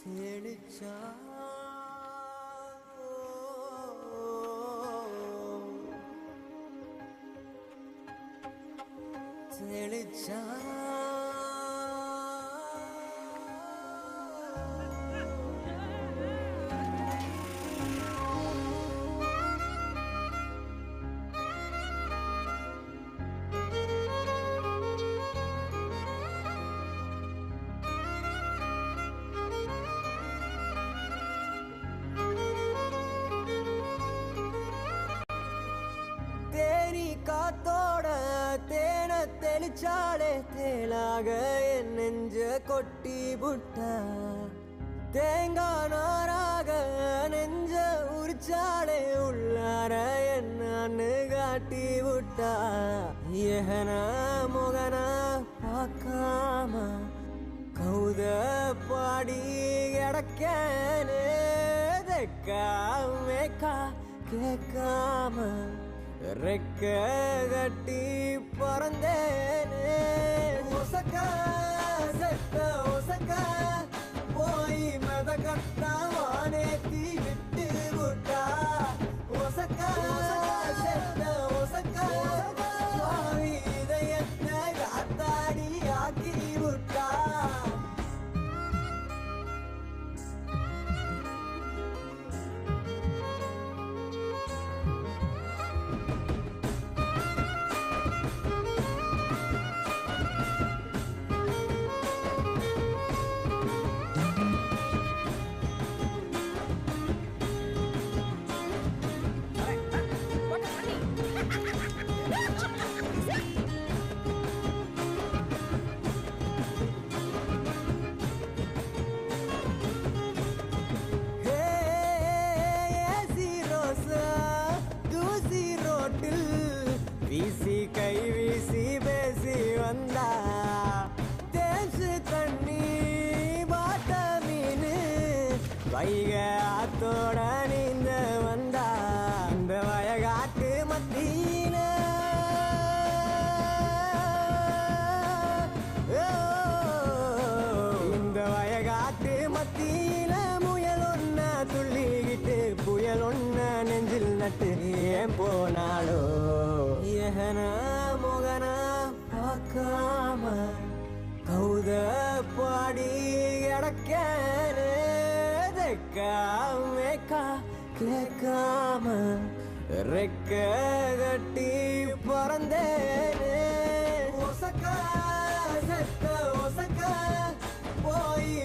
தெளிச்சா தெளிச்சா தேனி காத்தோட தேன தெளிச்சாலே தேலாக என் நெஞ்ச கொட்டி புட்டா தேங்காய் நாராக நெஞ்ச உரிச்சாலே உள்ளார என்னன்னு காட்டி விட்டா ஏகன முகன பார்க்காம கௌத பாடி கிடக்கேனே மேக்கா கேட்காம ரெக்க கட்டி பறந்தேனே ஒசக்க செத்த ஒசக்க போய் மத கட்டாவானே தீ விட்டு விட்டா ஒசக்க செத்த ஒசக்க பாவி இதயத்தை காத்தாடி ஆக்கி விட்டா வீசி கை வீசி பேசி வந்தா தேசு தண்ணி பாட்ட மீன் வைக ஆத்தோட நீந்த வந்தா இந்த வயகாட்டு மத்தியில இந்த வயகாட்டு மத்தியில முயல் ஒன்ன துள்ளிக்கிட்டு புயல் ஒன்ன நெஞ்சில் நட்டு ஏன் போனாலோ ஏகன முகன பார்க்காம கௌத பாடி கிடக்கேனே மேக்கா கேட்காம ரெக்க கட்டி பறந்தேனே ஒசக்க செத்த ஒசக்க போய்